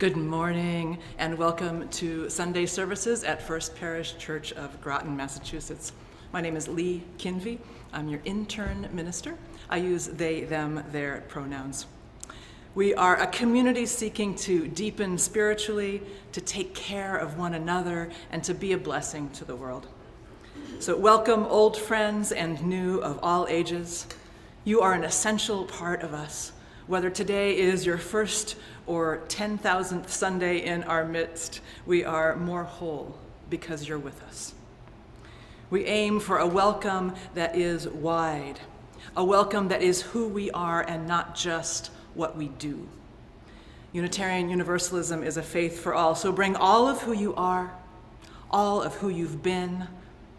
Good morning and welcome to Sunday services at First Parish Church of Groton, Massachusetts. My name is Lee Kinvey. I'm your intern minister. I use they, them, their pronouns. We are a community seeking to deepen spiritually, to take care of one another, and to be a blessing to the world. So welcome old friends and new of all ages. You are an essential part of us. Whether today is your first or 10,000th Sunday in our midst, we are more whole because you're with us. We aim for a welcome that is wide, a welcome that is who we are and not just what we do. Unitarian Universalism is a faith for all, so bring all of who you are, all of who you've been,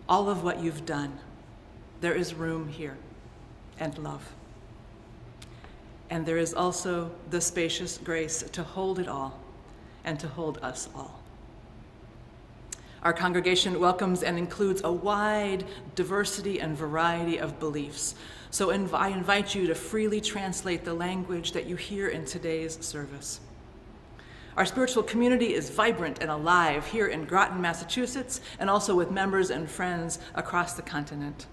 all of what you've done. There is room here and love. And there is also the spacious grace to hold it all and to hold us all. Our congregation welcomes and includes a wide diversity and variety of beliefs. So I invite you to freely translate the language that you hear in today's service. Our spiritual community is vibrant and alive here in Groton, Massachusetts, and also with members and friends across the continent.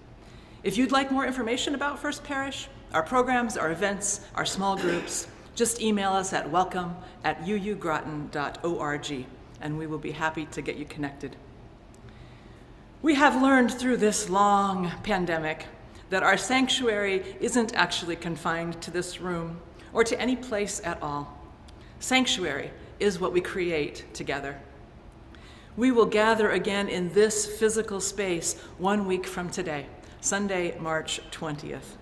If you'd like more information about First Parish, our programs, our events, our small groups, just email us at welcome@uugroton.org, and we will be happy to get you connected. We have learned through this long pandemic that our sanctuary isn't actually confined to this room or to any place at all. Sanctuary is what we create together. We will gather again in this physical space 1 week from today, Sunday, March 20th.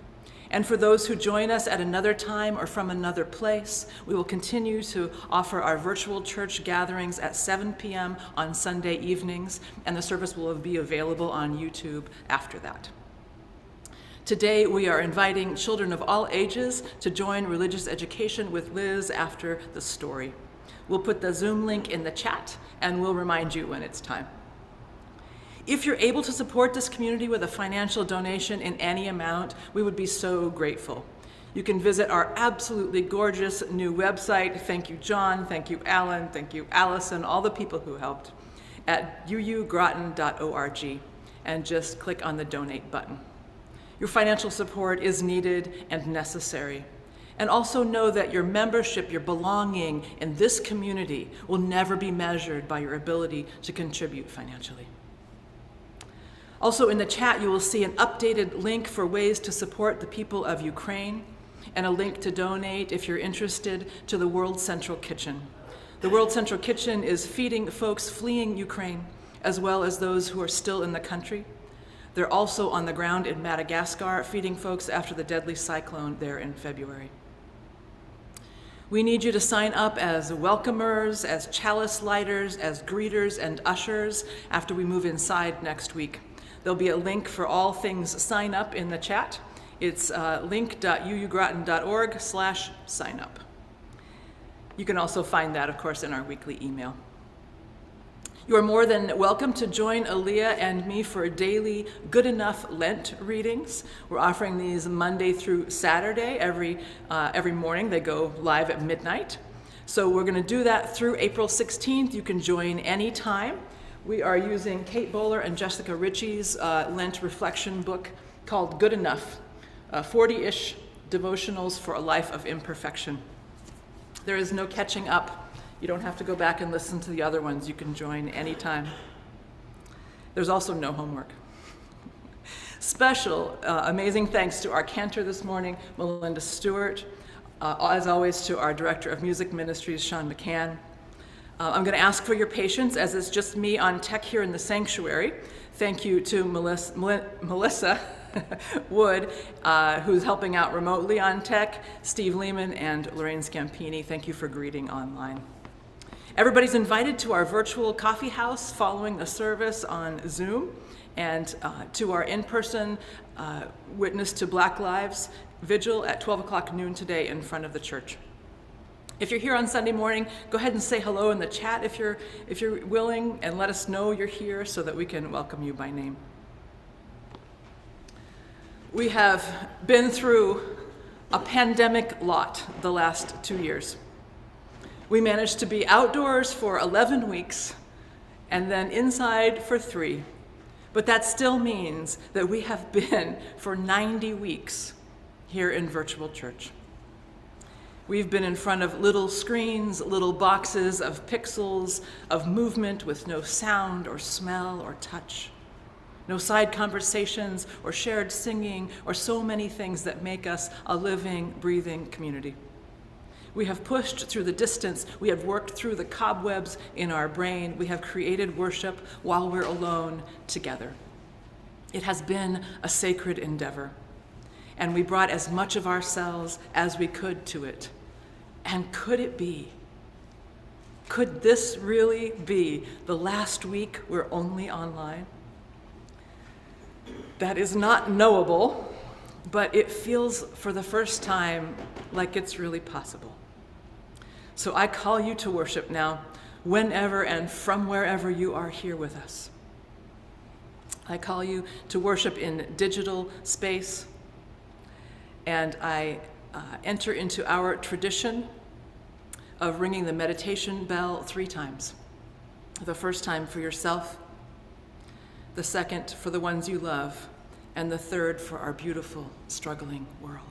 And for those who join us at another time or from another place, we will continue to offer our virtual church gatherings at 7 p.m. on Sunday evenings, and the service will be available on YouTube after that. Today, we are inviting children of all ages to join religious education with Liz after the story. We'll put the Zoom link in the chat, and we'll remind you when it's time. If you're able to support this community with a financial donation in any amount, we would be so grateful. You can visit our absolutely gorgeous new website. Thank you, John. Thank you, Alan. Thank you, Allison, all the people who helped, at uugroton.org, and just click on the donate button. Your financial support is needed and necessary. And also know that your membership, your belonging in this community will never be measured by your ability to contribute financially. Also in the chat, you will see an updated link for ways to support the people of Ukraine and a link to donate, if you're interested, to the World Central Kitchen. The World Central Kitchen is feeding folks fleeing Ukraine, as well as those who are still in the country. They're also on the ground in Madagascar, feeding folks after the deadly cyclone there in February. We need you to sign up as welcomers, as chalice lighters, as greeters and ushers after we move inside next week. There'll be a link for all things sign up in the chat. It's link.uugroton.org/sign up. You can also find that, of course, in our weekly email. You are more than welcome to join Aaliyah and me for daily Good Enough Lent readings. We're offering these Monday through Saturday every morning. They go live at midnight. So we're going to do that through April 16th. You can join anytime. We are using Kate Bowler and Jessica Ritchie's Lent reflection book called Good Enough, 40-ish devotionals for a life of imperfection. There is no catching up. You don't have to go back and listen to the other ones. You can join anytime. There's also no homework. Special, amazing thanks to our cantor this morning, Melinda Stewart. As always, to our Director of Music Ministries, Sean McCann. I'm going to ask for your patience, as it's just me on tech here in the sanctuary. Thank you to Melissa Wood, who's helping out remotely on tech, Steve Lehman, and Lorraine Scampini. Thank you for greeting online. Everybody's invited to our virtual coffee house following the service on Zoom, and to our in-person Witness to Black Lives vigil at 12 o'clock noon today in front of the church. If you're here on Sunday morning, go ahead and say hello in the chat if you're willing, and let us know you're here so that we can welcome you by name. We have been through a pandemic lot the last 2 years. We managed to be outdoors for 11 weeks and then inside for 3. But that still means that we have been for 90 weeks here in virtual church. We've been in front of little screens, little boxes of pixels, of movement with no sound or smell or touch. No side conversations or shared singing or so many things that make us a living, breathing community. We have pushed through the distance. We have worked through the cobwebs in our brain. We have created worship while we're alone together. It has been a sacred endeavor, and we brought as much of ourselves as we could to it. And could it be? Could this really be the last week we're only online? That is not knowable, but it feels for the first time like it's really possible. So I call you to worship now, whenever and from wherever you are here with us. I call you to worship in digital space, and I enter into our tradition of ringing the meditation bell 3 times. The first time for yourself, the second for the ones you love, and the third for our beautiful, struggling world.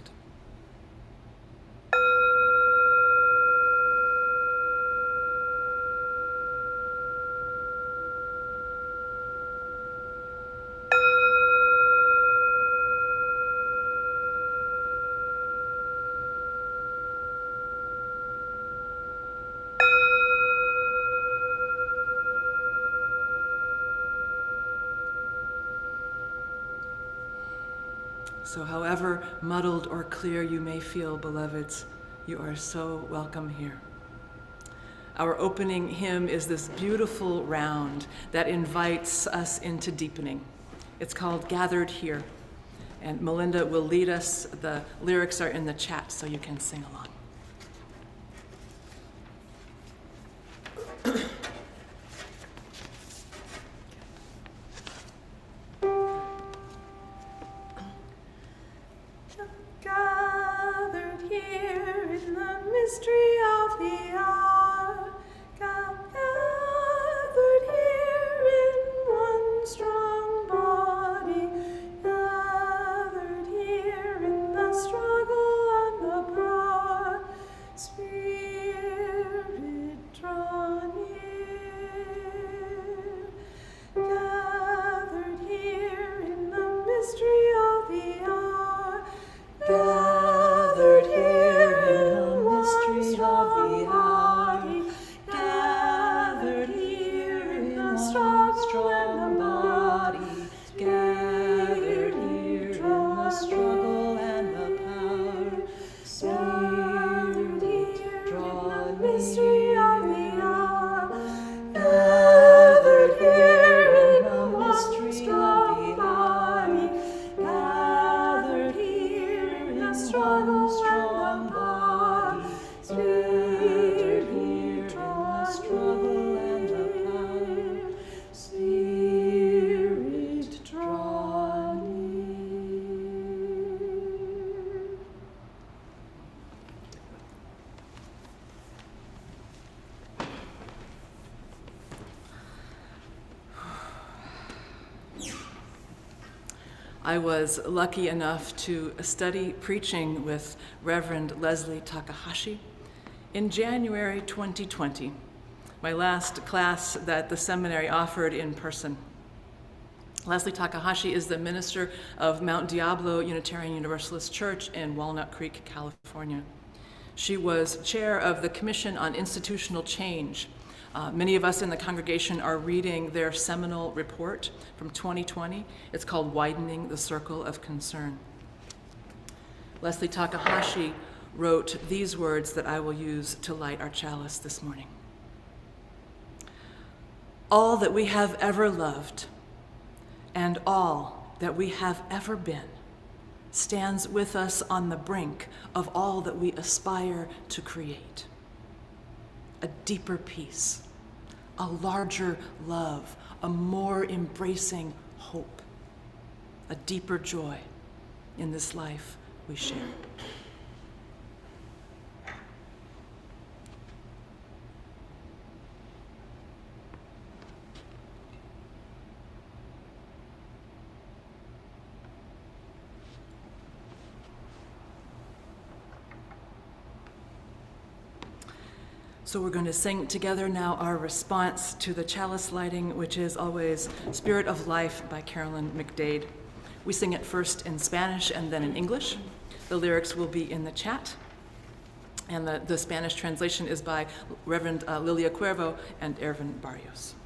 So however muddled or clear you may feel, beloveds, you are so welcome here. Our opening hymn is this beautiful round that invites us into deepening. It's called Gathered Here, and Melinda will lead us. The lyrics are in the chat, so you can sing along. I was lucky enough to study preaching with Reverend Leslie Takahashi in January 2020, my last class that the seminary offered in person. Leslie Takahashi is the minister of Mount Diablo Unitarian Universalist Church in Walnut Creek, California. She was chair of the Commission on Institutional Change. Many of us in the congregation are reading their seminal report from 2020. It's called Widening the Circle of Concern. Leslie Takahashi wrote these words that I will use to light our chalice this morning. All that we have ever loved and all that we have ever been stands with us on the brink of all that we aspire to create. A deeper peace, a larger love, a more embracing hope, a deeper joy in this life we share. So we're going to sing together now our response to the chalice lighting, which is always Spirit of Life by Carolyn McDade. We sing it first in Spanish and then in English. The lyrics will be in the chat. And the Spanish translation is by Reverend Lilia Cuervo and Ervin Barrios.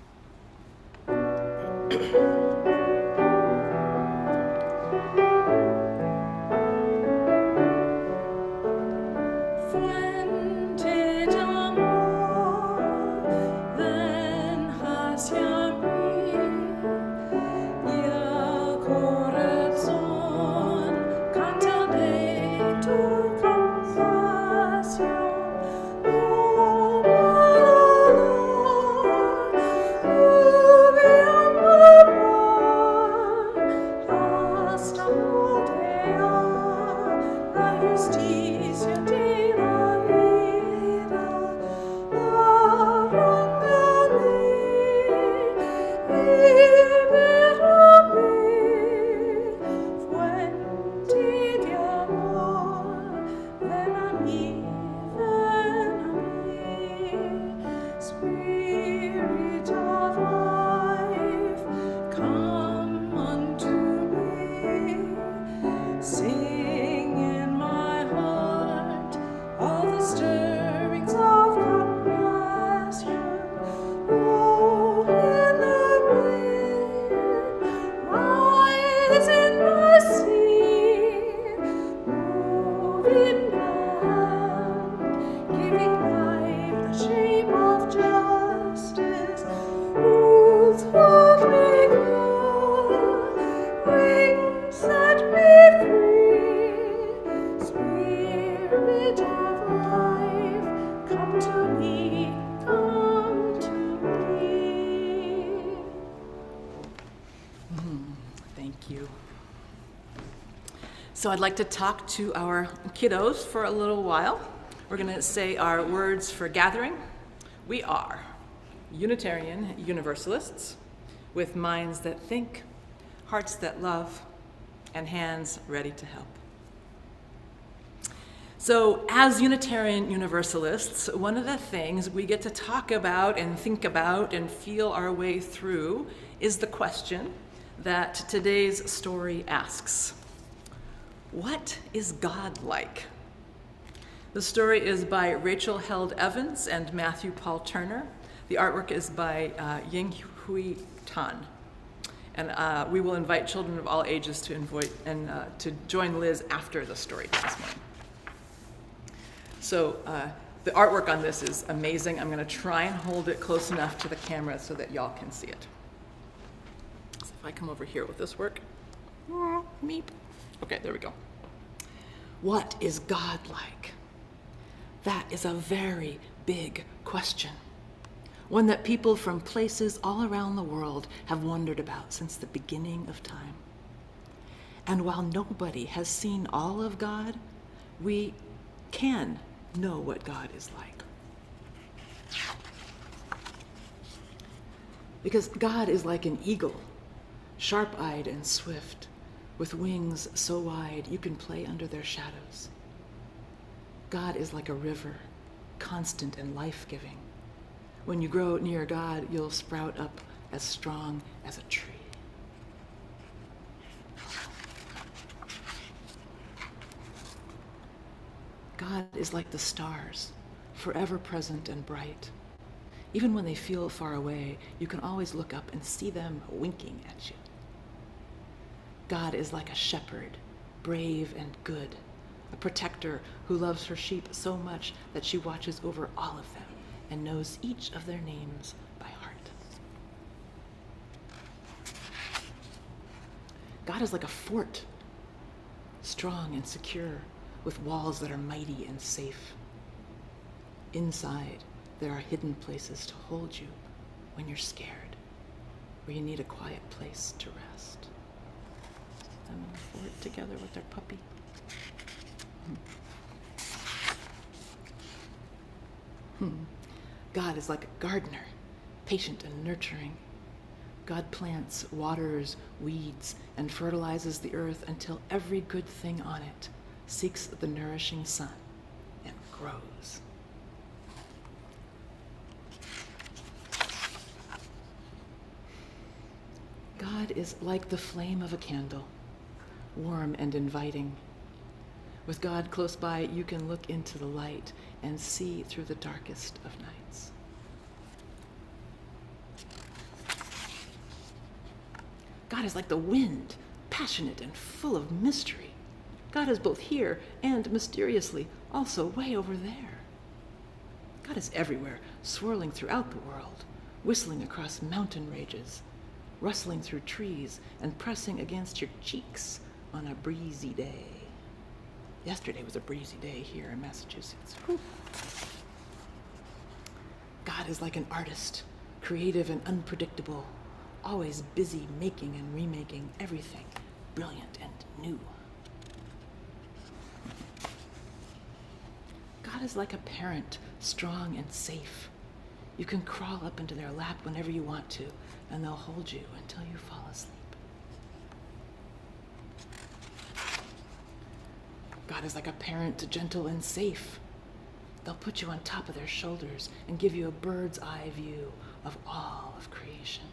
So I'd like to talk to our kiddos for a little while. We're going to say our words for gathering. We are Unitarian Universalists with minds that think, hearts that love, and hands ready to help. So as Unitarian Universalists, one of the things we get to talk about and think about and feel our way through is the question that today's story asks. What is God like? The story is by Rachel Held Evans and Matthew Paul Turner. The artwork is by Ying Hui Tan. And we will invite children of all ages to join Liz after the story this morning. So the artwork on this is amazing. I'm going to try and hold it close enough to the camera so that y'all can see it. So if I come over here, will this work? Meep. Okay, there we go. What is God like? That is a very big question. One that people from places all around the world have wondered about since the beginning of time. And while nobody has seen all of God, we can know what God is like. Because God is like an eagle, sharp-eyed and swift, with wings so wide you can play under their shadows. God is like a river, constant and life-giving. When you grow near God, you'll sprout up as strong as a tree. God is like the stars, forever present and bright. Even when they feel far away, you can always look up and see them winking at you. God is like a shepherd, brave and good, a protector who loves her sheep so much that she watches over all of them and knows each of their names by heart. God is like a fort, strong and secure, with walls that are mighty and safe. Inside, there are hidden places to hold you when you're scared, where you need a quiet place to rest. Them in the fort together with their puppy. God is like a gardener, patient and nurturing. God plants, waters, weeds, and fertilizes the earth until every good thing on it seeks the nourishing sun and grows. God is like the flame of a candle, warm and inviting. With God close by, you can look into the light and see through the darkest of nights. God is like the wind, passionate and full of mystery. God is both here and mysteriously also way over there. God is everywhere, swirling throughout the world, whistling across mountain ranges, rustling through trees and pressing against your cheeks on a breezy day. Yesterday was a breezy day here in Massachusetts. Whew. God is like an artist, creative and unpredictable, always busy making and remaking everything brilliant and new. God is like a parent, strong and safe. You can crawl up into their lap whenever you want to, and they'll hold you until you fall asleep. God is like a parent, gentle and safe. They'll put you on top of their shoulders and give you a bird's eye view of all of creation.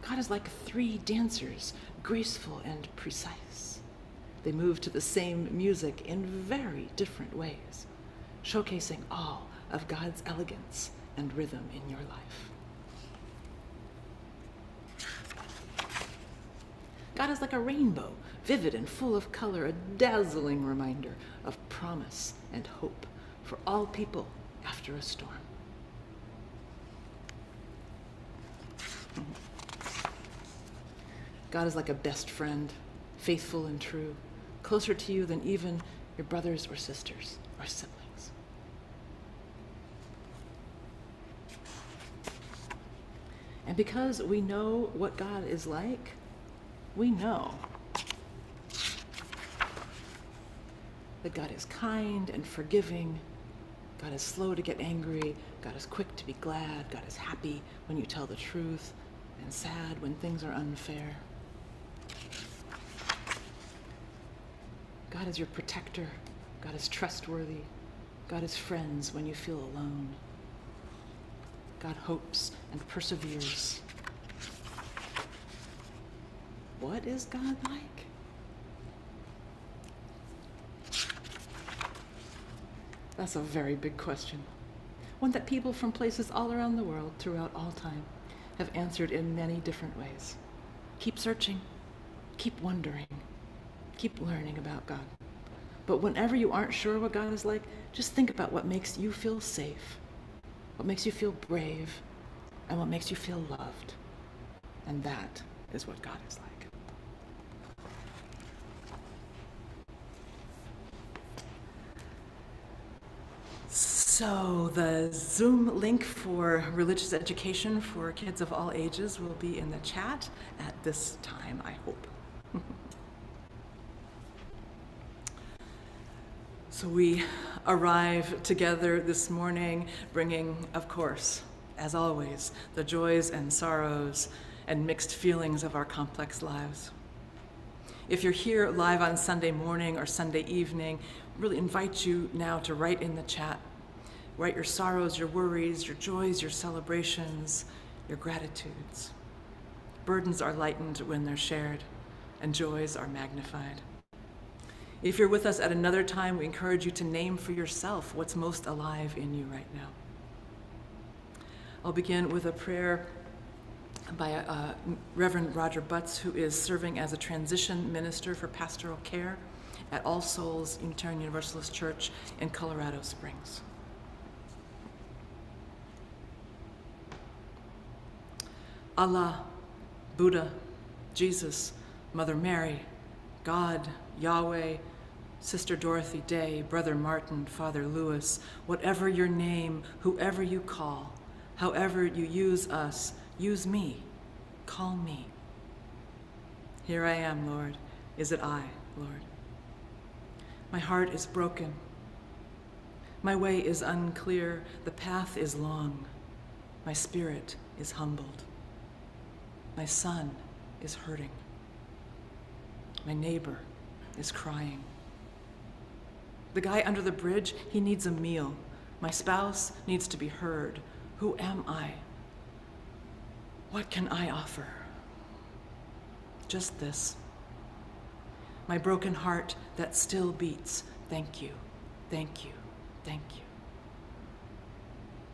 God is like three dancers, graceful and precise. They move to the same music in very different ways, showcasing all of God's elegance and rhythm in your life. God is like a rainbow, vivid and full of color, a dazzling reminder of promise and hope for all people after a storm. God is like a best friend, faithful and true, closer to you than even your brothers or sisters or siblings. And because we know what God is like, we know that God is kind and forgiving. God is slow to get angry. God is quick to be glad. God is happy when you tell the truth and sad when things are unfair. God is your protector. God is trustworthy. God is friends when you feel alone. God hopes and perseveres. What is God like? That's a very big question. One that people from places all around the world throughout all time have answered in many different ways. Keep searching, keep wondering, keep learning about God. But whenever you aren't sure what God is like, just think about what makes you feel safe, what makes you feel brave, and what makes you feel loved. And that is what God is like. So the Zoom link for religious education for kids of all ages will be in the chat at this time, I hope. So we arrive together this morning, bringing, of course, as always, the joys and sorrows and mixed feelings of our complex lives. If you're here live on Sunday morning or Sunday evening, really invite you now to write in the chat. Write your sorrows, your worries, your joys, your celebrations, your gratitudes. Burdens are lightened when they're shared, and joys are magnified. If you're with us at another time, we encourage you to name for yourself what's most alive in you right now. I'll begin with a prayer by Reverend Roger Butts, who is serving as a transition minister for pastoral care at All Souls Unitarian Universalist Church in Colorado Springs. Allah, Buddha, Jesus, Mother Mary, God, Yahweh, Sister Dorothy Day, Brother Martin, Father Lewis, whatever your name, whoever you call, however you use us, use me, call me. Here I am, Lord. Is it I, Lord? My heart is broken. My way is unclear. The path is long. My spirit is humbled. My son is hurting. My neighbor is crying. The guy under the bridge, he needs a meal. My spouse needs to be heard. Who am I? What can I offer? Just this. My broken heart that still beats, thank you, thank you, thank you.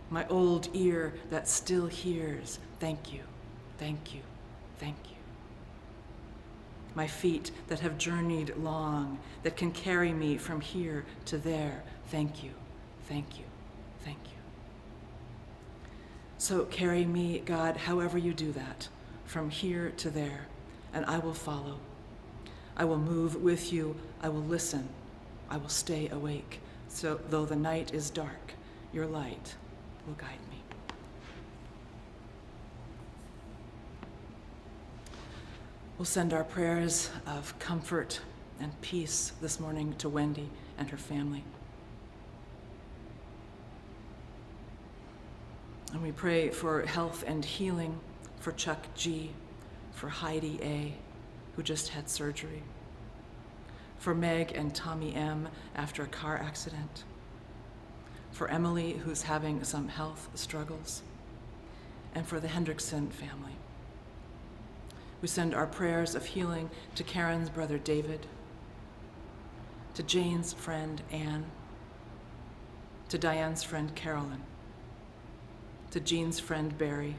My old ear that still hears, thank you, thank you, thank you. My feet that have journeyed long, that can carry me from here to there, thank you, thank you, thank you. So carry me, God, however you do that, from here to there, and I will follow. I will move with you, I will listen, I will stay awake, so though the night is dark, your light will guide me. We'll send our prayers of comfort and peace this morning to Wendy and her family. And we pray for health and healing for Chuck G., for Heidi A., who just had surgery, for Meg and Tommy M. after a car accident, for Emily, who's having some health struggles, and for the Hendrickson family. We send our prayers of healing to Karen's brother David, to Jane's friend Anne, to Diane's friend Carolyn, to Jean's friend Barry,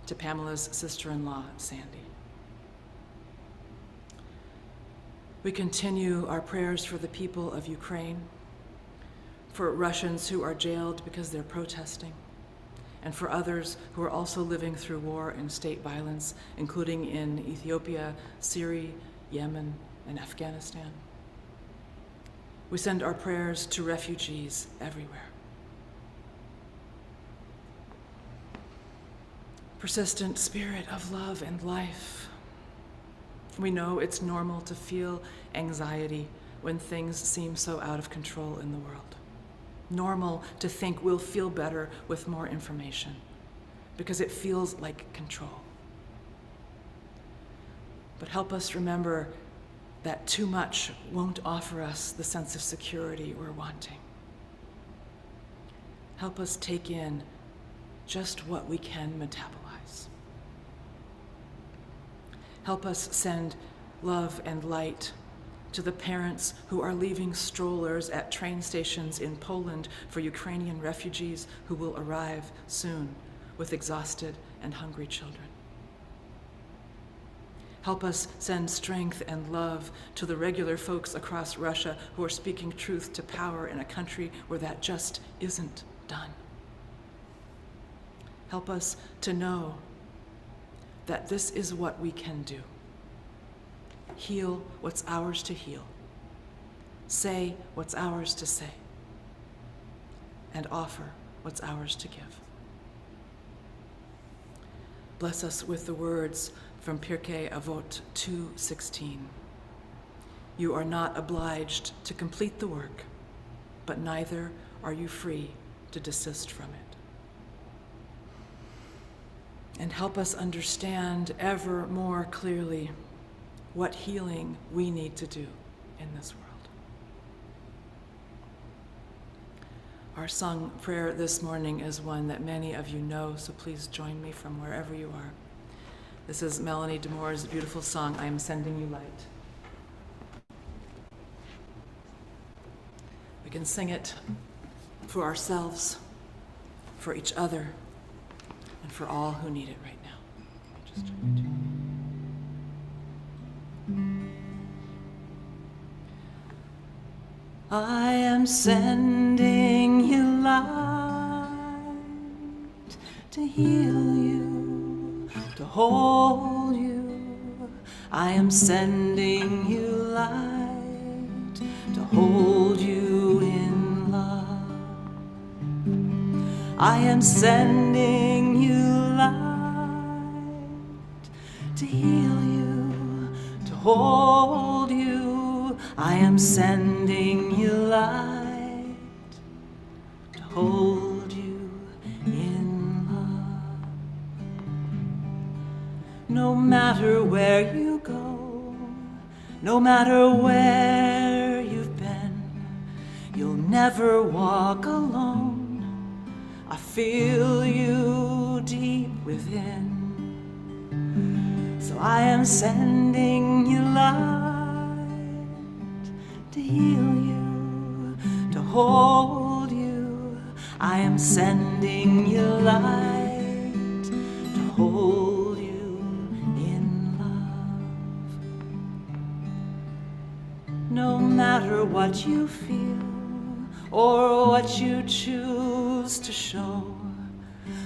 to Pamela's sister-in-law Sandy. We continue our prayers for the people of Ukraine, for Russians who are jailed because they're protesting, and for others who are also living through war and state violence, including in Ethiopia, Syria, Yemen, and Afghanistan. We send our prayers to refugees everywhere. Persistent Spirit of love and life, we know it's normal to feel anxiety when things seem so out of control in the world. Normal to think we'll feel better with more information because it feels like control. But help us remember that too much won't offer us the sense of security we're wanting. Help us take in just what we can metabolize. Help us send love and light to the parents who are leaving strollers at train stations in Poland for Ukrainian refugees who will arrive soon with exhausted and hungry children. Help us send strength and love to the regular folks across Russia who are speaking truth to power in a country where that just isn't done. Help us to know that this is what we can do. Heal what's ours to heal. Say what's ours to say. And offer what's ours to give. Bless us with the words from Pirkei Avot 2:16. You are not obliged to complete the work, but neither are you free to desist from it. And help us understand ever more clearly what healing we need to do in this world. Our sung prayer this morning is one that many of you know, so please join me from wherever you are. This is Melanie DeMoore's beautiful song, I Am Sending You Light. We can sing it for ourselves, for each other, and for all who need it right now. Just turn it. I am sending you light to heal you, to hold you. I am sending you light to hold you in love. I am sending you light to heal you, to hold you. I am sending you light to hold you in love. No matter where you go, no matter where you've been, you'll never walk alone. A feel you deep within. So I am sending you light to heal you, to hold you. I am sending you light to hold you in love. No matter what you feel or what you choose to show,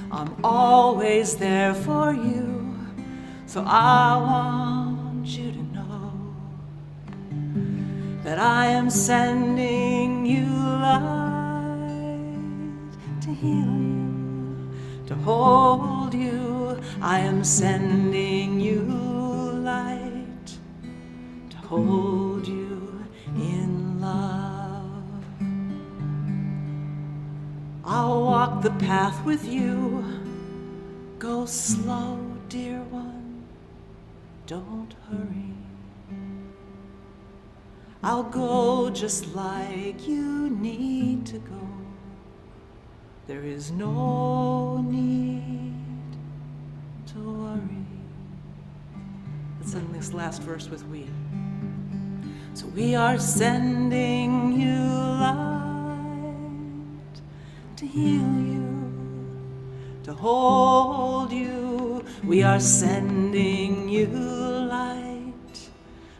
I'm always there for you. So I want you to know that I am sending you light to heal you, to hold you. I am sending you light to hold you in love. I'll walk the path with you. Go slow, dear one. Don't hurry. I'll go just like you need to go. There is no need to worry. Let's end this last verse with we. So we are sending you light to heal you, to hold you. We are sending you light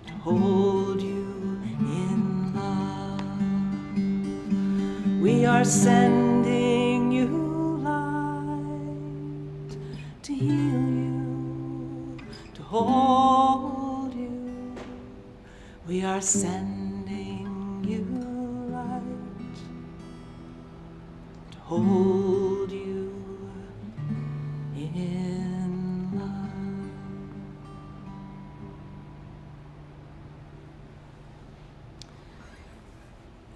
to hold you in love. We are sending you light to heal you, to hold you. We are sending you light to hold you in love.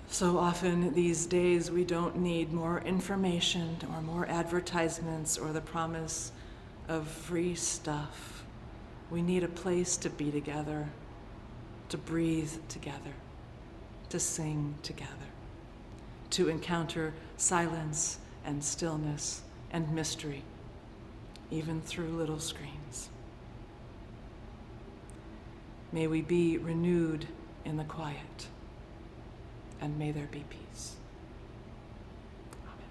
So often these days we don't need more information or more advertisements or the promise of free stuff. We need a place to be together, to breathe together, to sing together, to encounter silence and stillness and mystery, even through little screens. May we be renewed in the quiet, and may there be peace. Amen.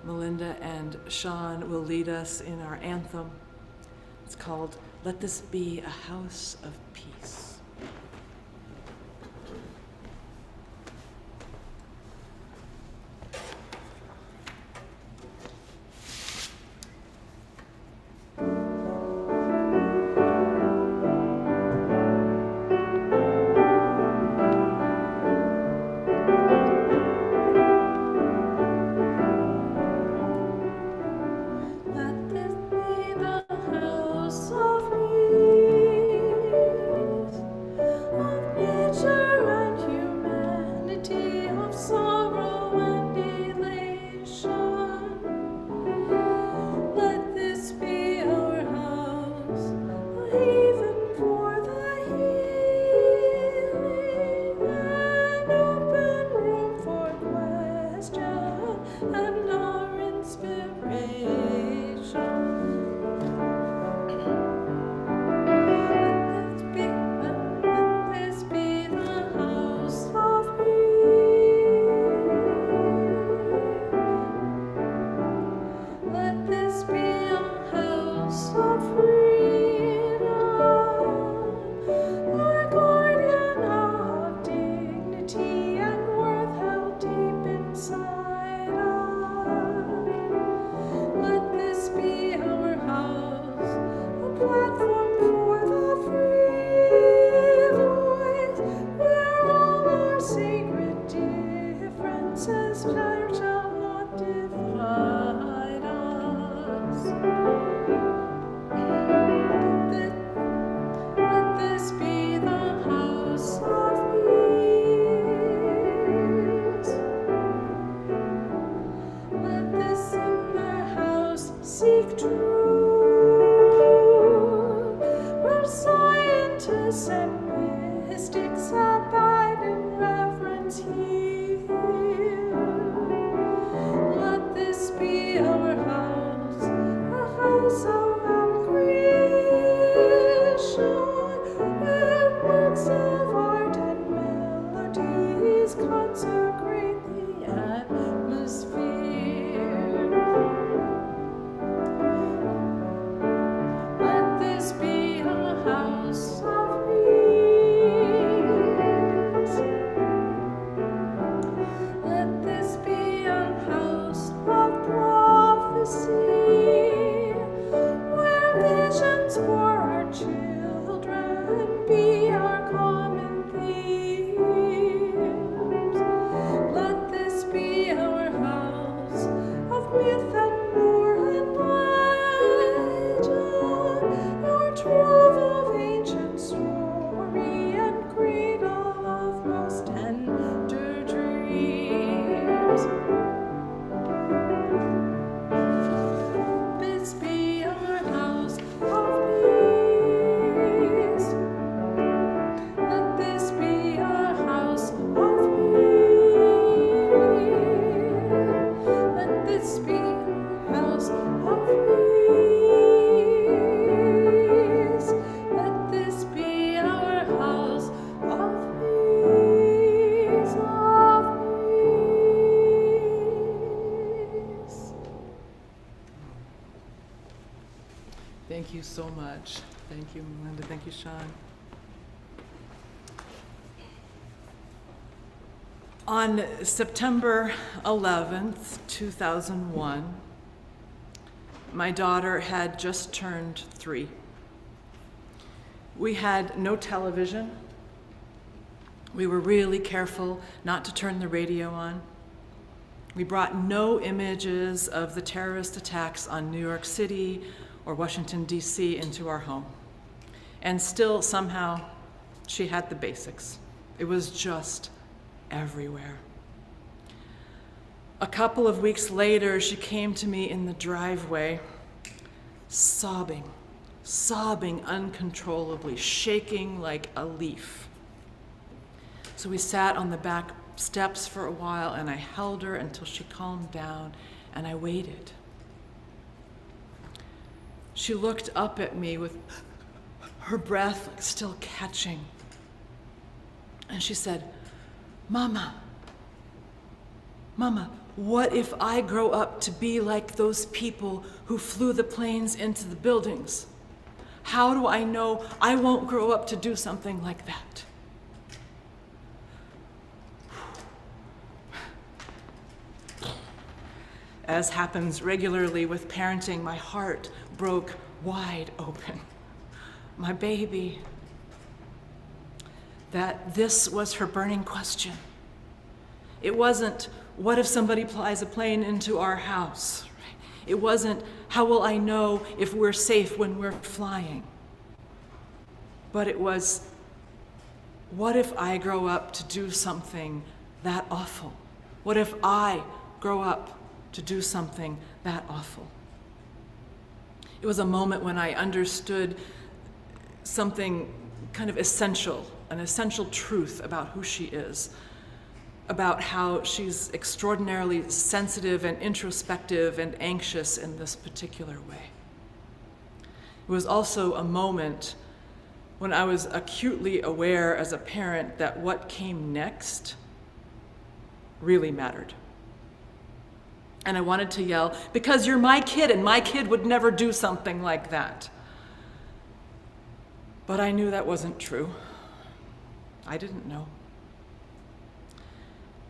Melinda and Sean will lead us in our anthem. It's called Let This Be a House of Peace. Let this be the house of peace. Thank you so much. Thank you, Melinda. Thank you, Sean. On September 11th, 2001, my daughter had just turned 3. We had no television. We were really careful not to turn the radio on. We brought no images of the terrorist attacks on New York City or Washington, D.C. into our home. And still, somehow, she had the basics. It was just everywhere. A couple of weeks later, she came to me in the driveway, sobbing uncontrollably, shaking like a leaf. So we sat on the back steps for a while, and I held her until she calmed down, and I waited. She looked up at me with her breath still catching, and she said, Mama, what if I grow up to be like those people who flew the planes into the buildings? How do I know I won't grow up to do something like that? As happens regularly with parenting, my heart broke wide open. My baby, that this was her burning question. It wasn't, what if somebody flies a plane into our house? It wasn't, how will I know if we're safe when we're flying? But it was, what if I grow up to do something that awful? What if I grow up to do something that awful? It was a moment when I understood something kind of essential, an essential truth about who she is, about how she's extraordinarily sensitive and introspective and anxious in this particular way. It was also a moment when I was acutely aware as a parent that what came next really mattered. And I wanted to yell, because you're my kid and my kid would never do something like that. But I knew that wasn't true. I didn't know.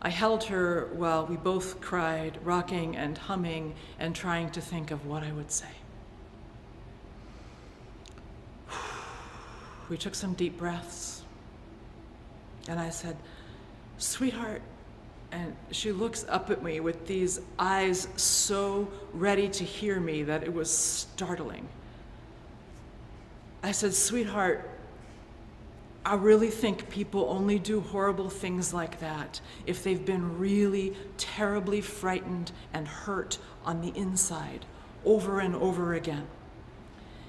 I held her while we both cried, rocking and humming and trying to think of what I would say. We took some deep breaths, and I said, sweetheart, and she looks up at me with these eyes so ready to hear me that it was startling. I said, sweetheart, I really think people only do horrible things like that if they've been really terribly frightened and hurt on the inside over and over again.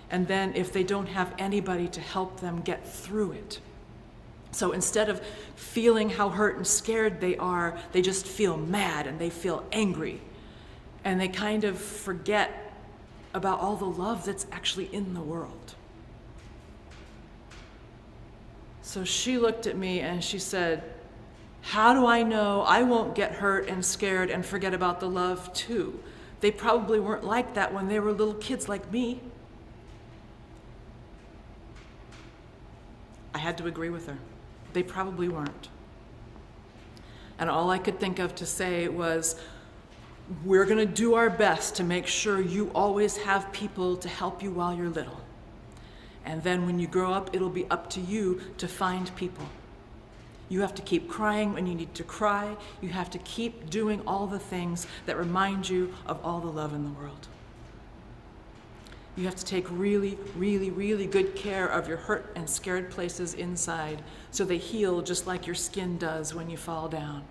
And then if they don't have anybody to help them get through it. So instead of feeling how hurt and scared they are, they just feel mad and they feel angry. And they kind of forget about all the love that's actually in the world. So she looked at me and she said, how do I know I won't get hurt and scared and forget about the love too? They probably weren't like that when they were little kids like me. I had to agree with her. They probably weren't. And all I could think of to say was, we're going to do our best to make sure you always have people to help you while you're little. And then when you grow up, it'll be up to you to find people. You have to keep crying when you need to cry. You have to keep doing all the things that remind you of all the love in the world. You have to take really, really, really good care of your hurt and scared places inside so they heal just like your skin does when you fall down.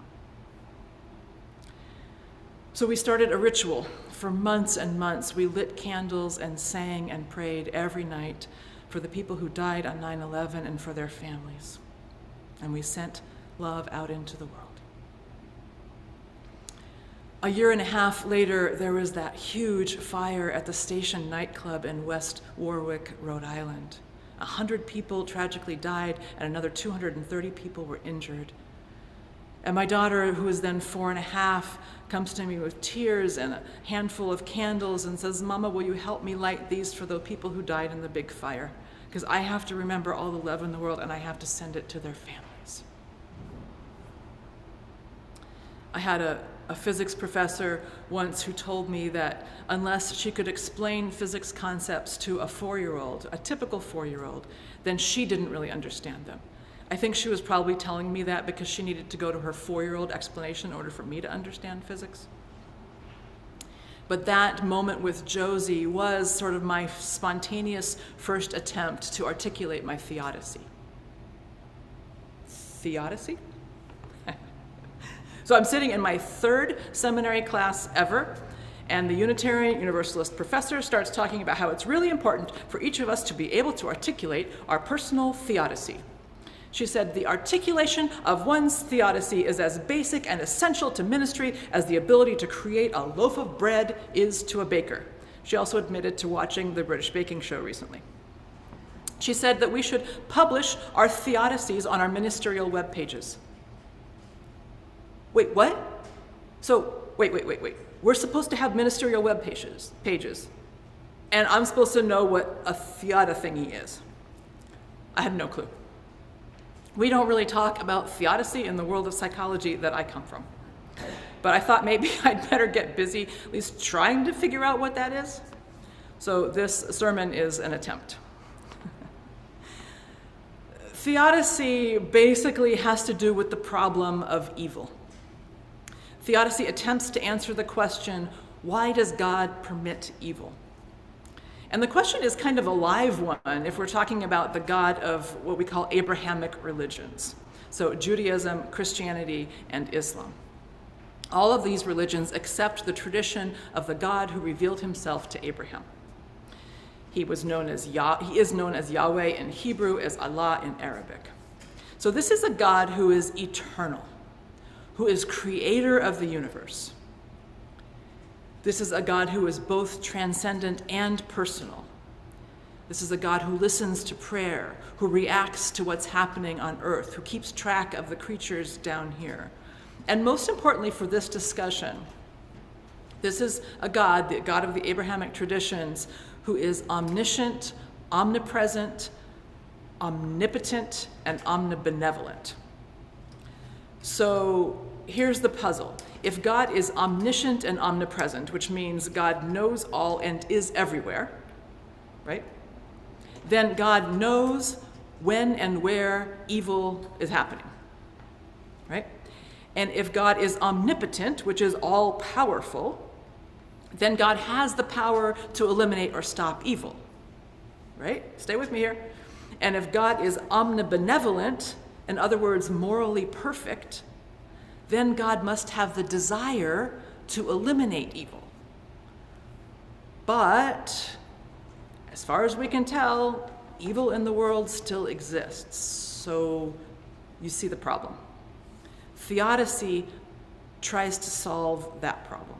So we started a ritual. For months and months, we lit candles and sang and prayed every night for the people who died on 9/11 and for their families. And we sent love out into the world. A year and a half later, there was that huge fire at the Station nightclub in West Warwick, Rhode Island. 100 people tragically died, and another 230 people were injured. And my daughter, who was then 4.5, comes to me with tears and a handful of candles and says, Mama, will you help me light these for the people who died in the big fire? Because I have to remember all the love in the world and I have to send it to their families. I had a physics professor once who told me that unless she could explain physics concepts to a 4-year-old, a typical 4-year-old, then she didn't really understand them. I think she was probably telling me that because she needed to go to her 4-year-old explanation in order for me to understand physics. But that moment with Josie was sort of my spontaneous first attempt to articulate my theodicy. Theodicy? So I'm sitting in my 3rd seminary class ever, and the Unitarian Universalist professor starts talking about how it's really important for each of us to be able to articulate our personal theodicy. She said, the articulation of one's theodicy is as basic and essential to ministry as the ability to create a loaf of bread is to a baker. She also admitted to watching the British baking show recently. She said that we should publish our theodicies on our ministerial web pages. Wait, what? So, wait. We're supposed to have ministerial web pages, and I'm supposed to know what a theoda thingy is. I had no clue. We don't really talk about theodicy in the world of psychology that I come from. But I thought maybe I'd better get busy at least trying to figure out what that is. So this sermon is an attempt. Theodicy basically has to do with the problem of evil. Theodicy attempts to answer the question, why does God permit evil? And the question is kind of a live one if we're talking about the God of what we call Abrahamic religions. So Judaism, Christianity, and Islam. All of these religions accept the tradition of the God who revealed himself to Abraham. He is known as Yahweh in Hebrew, as Allah in Arabic. So this is a God who is eternal, who is creator of the universe. This is a God who is both transcendent and personal. This is a God who listens to prayer, who reacts to what's happening on earth, who keeps track of the creatures down here. And most importantly for this discussion, this is a God, the God of the Abrahamic traditions, who is omniscient, omnipresent, omnipotent, and omnibenevolent. So here's the puzzle. If God is omniscient and omnipresent, which means God knows all and is everywhere, right? Then God knows when and where evil is happening, right? And if God is omnipotent, which is all-powerful, then God has the power to eliminate or stop evil, right? Stay with me here. And if God is omnibenevolent, in other words, morally perfect, then God must have the desire to eliminate evil. But, as far as we can tell, evil in the world still exists. So, you see the problem. Theodicy tries to solve that problem.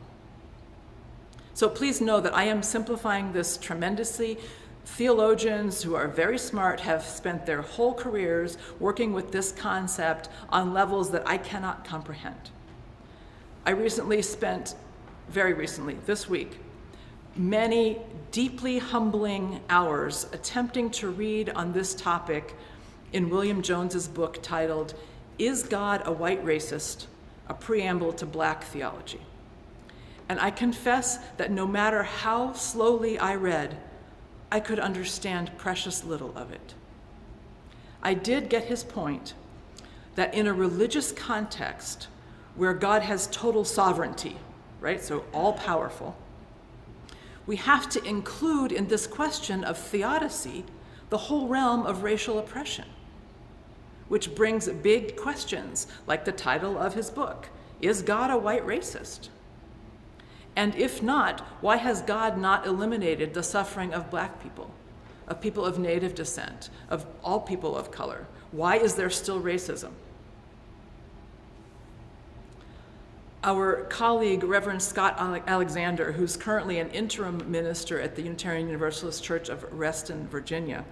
So please know that I am simplifying this tremendously. Theologians who are very smart have spent their whole careers working with this concept on levels that I cannot comprehend. I very recently, this week, many deeply humbling hours attempting to read on this topic in William Jones's book titled, "Is God a White Racist? A Preamble to Black Theology." And I confess that no matter how slowly I read, I could understand precious little of it. I did get his point that in a religious context where God has total sovereignty, right, so all-powerful, we have to include in this question of theodicy the whole realm of racial oppression, which brings big questions like the title of his book, "Is God a White Racist?" And if not, why has God not eliminated the suffering of Black people, of people of Native descent, of all people of color? Why is there still racism? Our colleague, Reverend Scott Alexander, who's currently an interim minister at the Unitarian Universalist Church of Reston, Virginia,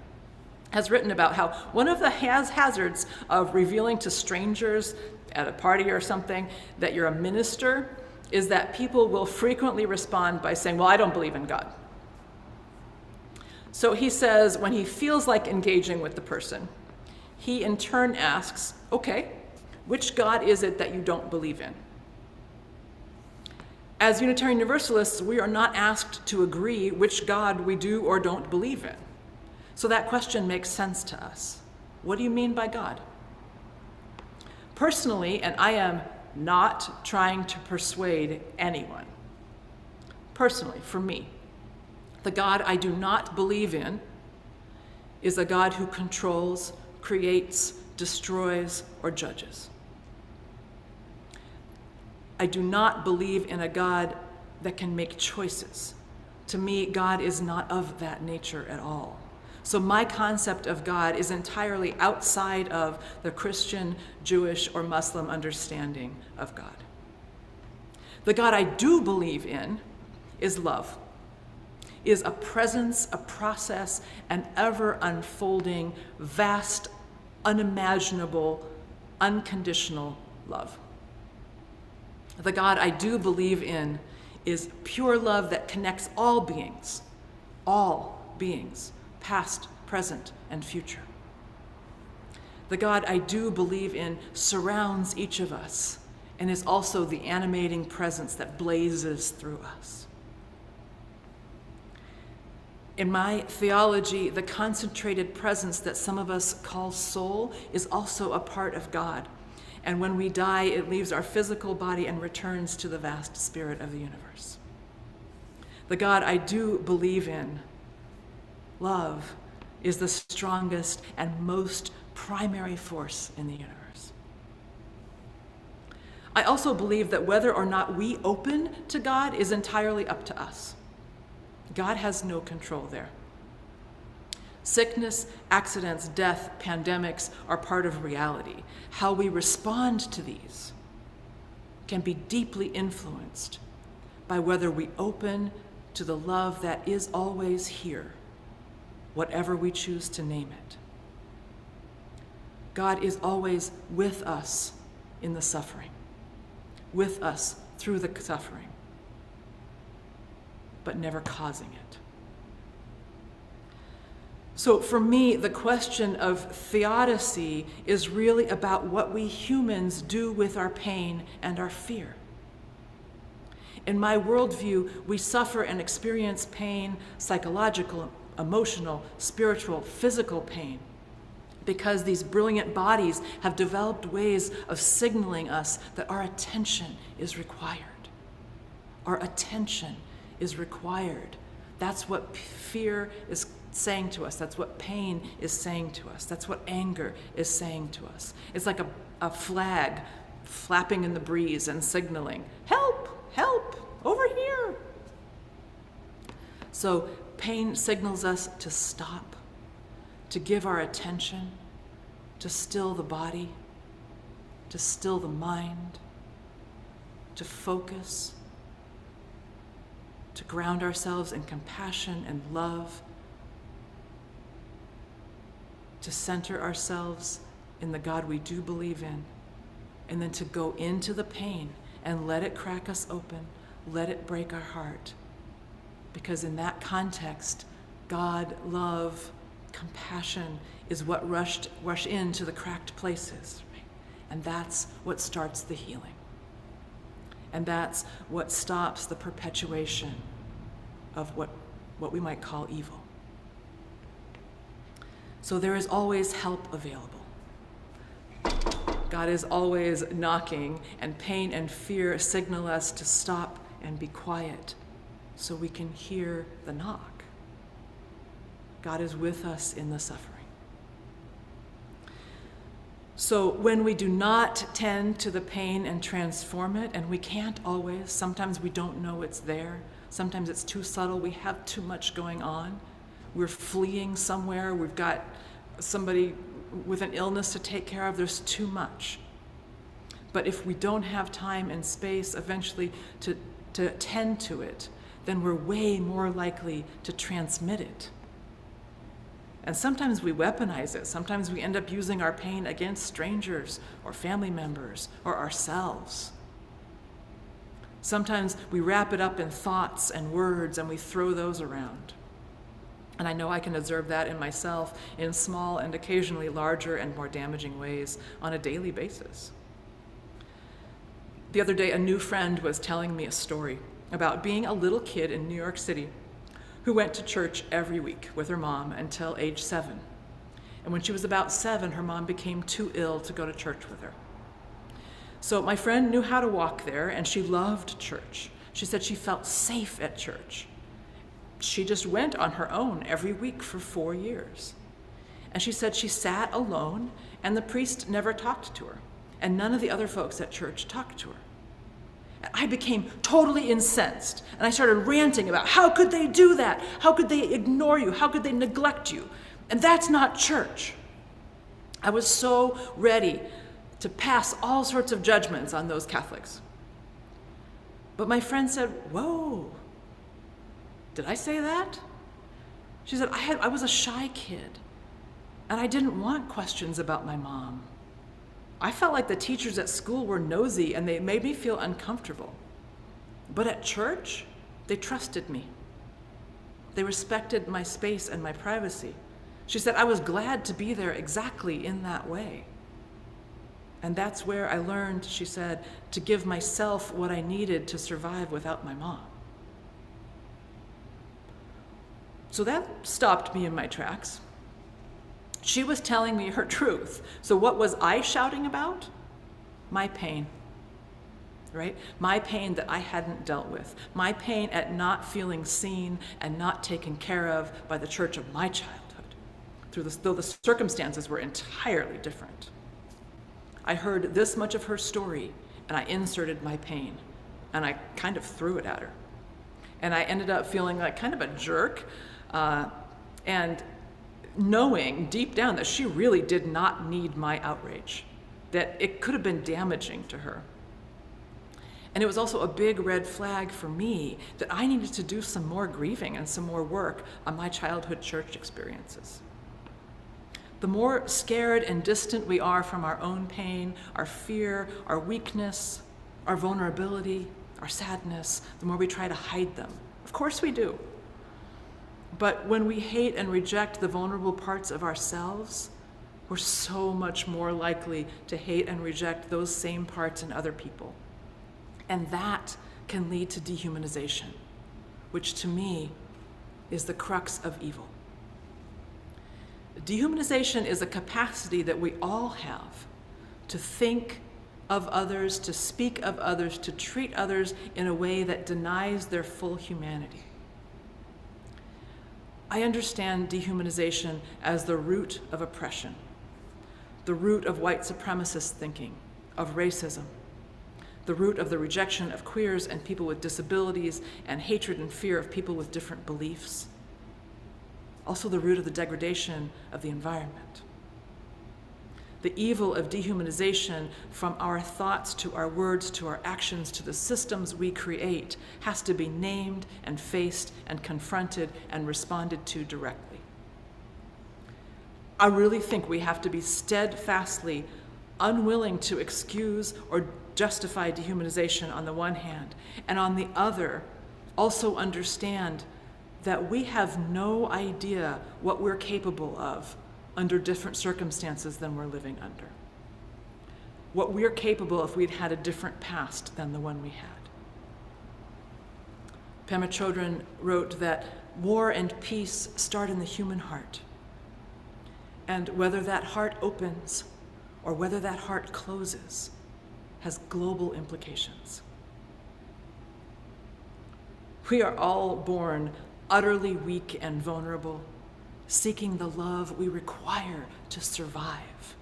has written about how one of the hazards of revealing to strangers at a party or something that you're a minister is that people will frequently respond by saying, "Well, I don't believe in God." So he says when he feels like engaging with the person, he in turn asks, "Okay, which God is it that you don't believe in?" As Unitarian Universalists, we are not asked to agree which God we do or don't believe in. So that question makes sense to us. What do you mean by God? Personally, and I am not trying to persuade anyone, personally, for me, the God I do not believe in is a God who controls, creates, destroys, or judges. I do not believe in a God that can make choices. To me, God is not of that nature at all. So my concept of God is entirely outside of the Christian, Jewish, or Muslim understanding of God. The God I do believe in is love, is a presence, a process, an ever-unfolding, vast, unimaginable, unconditional love. The God I do believe in is pure love that connects all beings, past, present, and future. The God I do believe in surrounds each of us and is also the animating presence that blazes through us. In my theology, the concentrated presence that some of us call soul is also a part of God. And when we die, it leaves our physical body and returns to the vast spirit of the universe. The God I do believe in, love, is the strongest and most primary force in the universe. I also believe that whether or not we open to God is entirely up to us. God has no control there. Sickness, accidents, death, pandemics are part of reality. How we respond to these can be deeply influenced by whether we open to the love that is always here, whatever we choose to name it. God is always with us in the suffering, with us through the suffering, but never causing it. So for me, the question of theodicy is really about what we humans do with our pain and our fear. In my worldview, we suffer and experience pain, psychological, emotional, spiritual, physical pain, because these brilliant bodies have developed ways of signaling us that our attention is required. Our attention is required. That's what fear is saying to us. That's what pain is saying to us. That's what anger is saying to us. It's like a flag flapping in the breeze and signaling, "Help, help, over here." So pain signals us to stop, to give our attention, to still the body, to still the mind, to focus, to ground ourselves in compassion and love, to center ourselves in the God we do believe in, and then to go into the pain and let it crack us open, let it break our heart. Because in that context, God, love, compassion is what rush into the cracked places, right? And that's what starts the healing. And that's what stops the perpetuation of what we might call evil. So there is always help available. God is always knocking, and pain and fear signal us to stop and be quiet so we can hear the knock. God is with us in the suffering. So when we do not tend to the pain and transform it, and we can't always, sometimes we don't know it's there, sometimes it's too subtle, we have too much going on, we're fleeing somewhere, we've got somebody with an illness to take care of, there's too much. But if we don't have time and space eventually to tend to it, then we're way more likely to transmit it. And sometimes we weaponize it. Sometimes we end up using our pain against strangers or family members or ourselves. Sometimes we wrap it up in thoughts and words and we throw those around. And I know I can observe that in myself in small and occasionally larger and more damaging ways on a daily basis. The other day, a new friend was telling me a story about being a little kid in New York City who went to church every week with her mom until age 7. And when she was about 7, her mom became too ill to go to church with her. So my friend knew how to walk there, and she loved church. She said she felt safe at church. She just went on her own every week for 4 years. And she said she sat alone, and the priest never talked to her, and none of the other folks at church talked to her. I became totally incensed, and I started ranting about how could they do that? How could they ignore you? How could they neglect you? And that's not church. I was so ready to pass all sorts of judgments on those Catholics. But my friend said, "Whoa, did I say that?" She said, I was a shy kid, and I didn't want questions about my mom. I felt like the teachers at school were nosy and they made me feel uncomfortable. But at church, they trusted me. They respected my space and my privacy. She said, I was glad to be there exactly in that way. And that's where I learned, she said, to give myself what I needed to survive without my mom. So that stopped me in my tracks. She was telling me her truth. So what was I shouting about? My pain, right? My pain that I hadn't dealt with. My pain at not feeling seen and not taken care of by the church of my childhood, though the circumstances were entirely different. I heard this much of her story, and I inserted my pain, and I kind of threw it at her. And I ended up feeling like kind of a jerk, and knowing deep down that she really did not need my outrage, that it could have been damaging to her. And it was also a big red flag for me that I needed to do some more grieving and some more work on my childhood church experiences. The more scared and distant we are from our own pain, our fear, our weakness, our vulnerability, our sadness, the more we try to hide them. Of course we do. But when we hate and reject the vulnerable parts of ourselves, we're so much more likely to hate and reject those same parts in other people. And that can lead to dehumanization, which to me is the crux of evil. Dehumanization is a capacity that we all have to think of others, to speak of others, to treat others in a way that denies their full humanity. I understand dehumanization as the root of oppression, the root of white supremacist thinking, of racism, the root of the rejection of queers and people with disabilities and hatred and fear of people with different beliefs, also the root of the degradation of the environment. The evil of dehumanization, from our thoughts to our words to our actions to the systems we create, has to be named and faced and confronted and responded to directly. I really think we have to be steadfastly unwilling to excuse or justify dehumanization on the one hand, and on the other, also understand that we have no idea what we're capable of under different circumstances than we're living under. What we're capable if we'd had a different past than the one we had. Pema Chodron wrote that war and peace start in the human heart. And whether that heart opens or whether that heart closes has global implications. We are all born utterly weak and vulnerable, seeking the love we require to survive.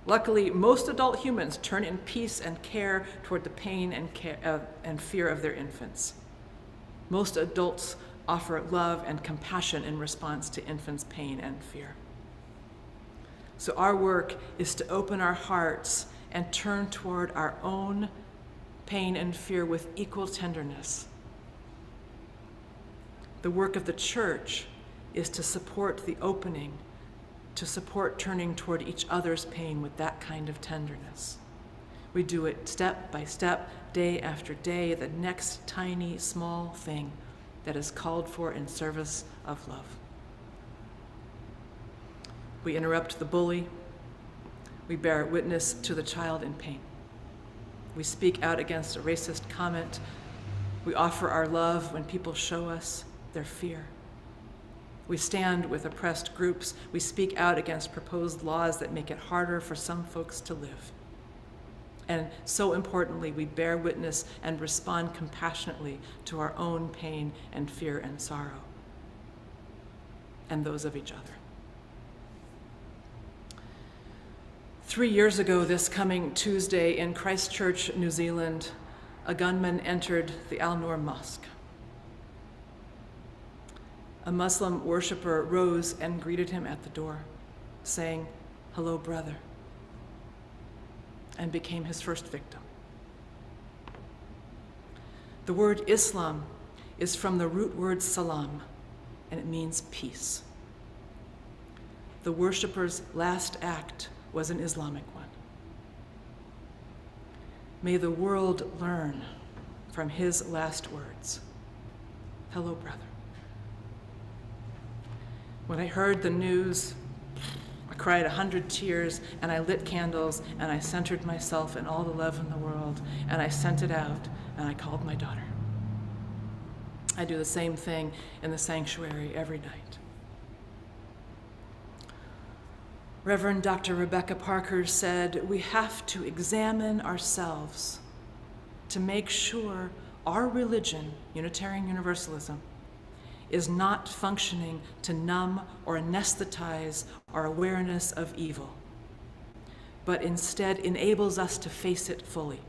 Luckily, most adult humans turn in peace and care toward the pain and fear of their infants. Most adults offer love and compassion in response to infants' pain and fear. So our work is to open our hearts and turn toward our own pain and fear with equal tenderness. The work of the church is to support the opening, to support turning toward each other's pain with that kind of tenderness. We do it step by step, day after day, the next tiny, small thing that is called for in service of love. We interrupt the bully. We bear witness to the child in pain. We speak out against a racist comment. We offer our love when people show us their fear. We stand with oppressed groups. We speak out against proposed laws that make it harder for some folks to live. And so importantly, we bear witness and respond compassionately to our own pain and fear and sorrow, and those of each other. 3 years ago this coming Tuesday in Christchurch, New Zealand, a gunman entered the Al-Noor Mosque. A Muslim worshiper rose and greeted him at the door, saying, "Hello, brother," and became his first victim. The word Islam is from the root word salam, and it means peace. The worshiper's last act was an Islamic one. May the world learn from his last words, "Hello, brother." When I heard the news, I cried 100 tears, and I lit candles, and I centered myself in all the love in the world, and I sent it out, and I called my daughter. I do the same thing in the sanctuary every night. Reverend Dr. Rebecca Parker said, "We have to examine ourselves to make sure our religion, Unitarian Universalism, is not functioning to numb or anesthetize our awareness of evil, but instead enables us to face it fully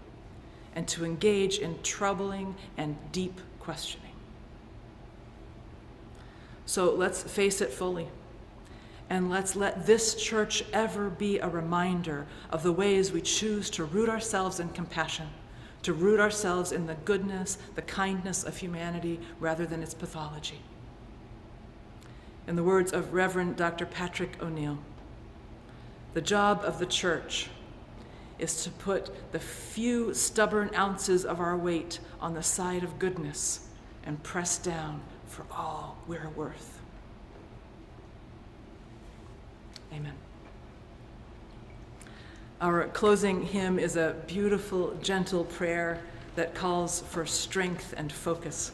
and to engage in troubling and deep questioning." So let's face it fully, and let's let this church ever be a reminder of the ways we choose to root ourselves in compassion, to root ourselves in the goodness, the kindness of humanity rather than its pathology. In the words of Reverend Dr. Patrick O'Neill, the job of the church is to put the few stubborn ounces of our weight on the side of goodness and press down for all we're worth. Amen. Our closing hymn is a beautiful, gentle prayer that calls for strength and focus.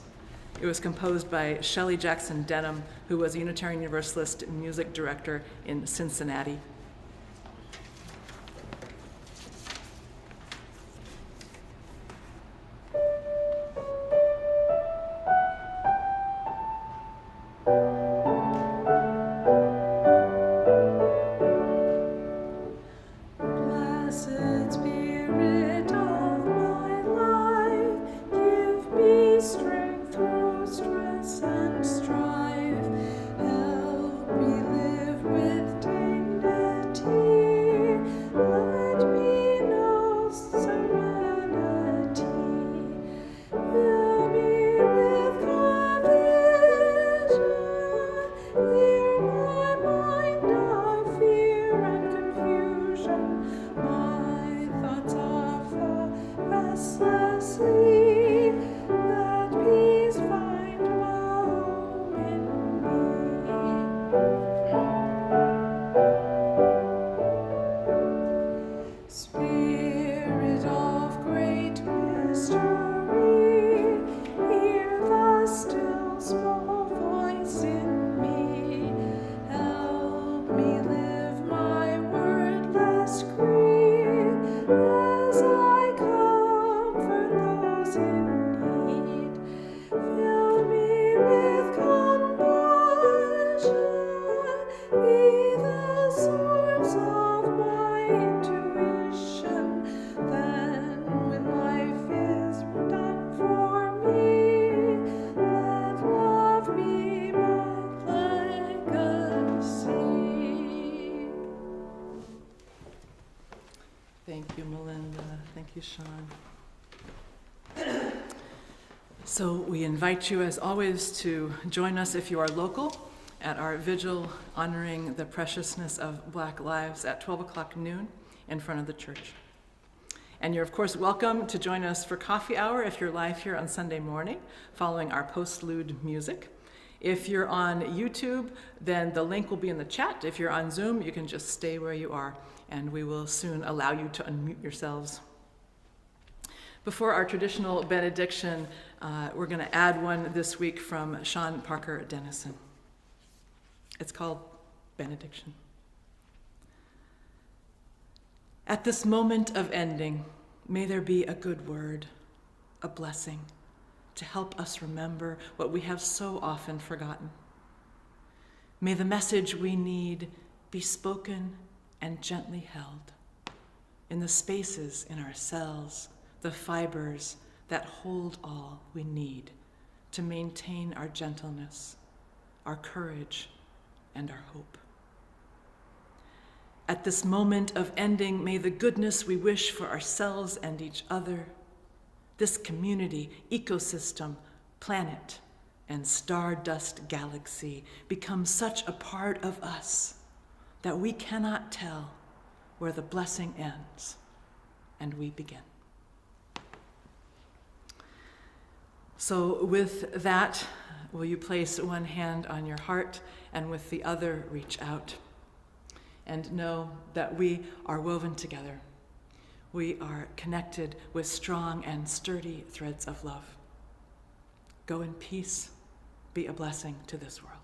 It was composed by Shelley Jackson Denham, who was a Unitarian Universalist music director in Cincinnati. Blessed Spirit of my life, give me strength through stress and strife. Help me live with tameness. you, Sean. So we invite you, as always, to join us if you are local at our vigil honoring the preciousness of Black lives at 12 o'clock noon in front of the church. And you're, of course, welcome to join us for coffee hour if you're live here on Sunday morning, following our postlude music. If you're on YouTube, then the link will be in the chat. If you're on Zoom, you can just stay where you are, and we will soon allow you to unmute yourselves. Before our traditional benediction, we're going to add one this week from Sean Parker Dennison. It's called Benediction. At this moment of ending, may there be a good word, a blessing, to help us remember what we have so often forgotten. May the message we need be spoken and gently held in the spaces in our cells, the fibers that hold all we need to maintain our gentleness, our courage, and our hope. At this moment of ending, may the goodness we wish for ourselves and each other, this community, ecosystem, planet, and stardust galaxy become such a part of us that we cannot tell where the blessing ends and we begin. So with that, will you place one hand on your heart and with the other reach out and know that we are woven together. We are connected with strong and sturdy threads of love. Go in peace, be a blessing to this world.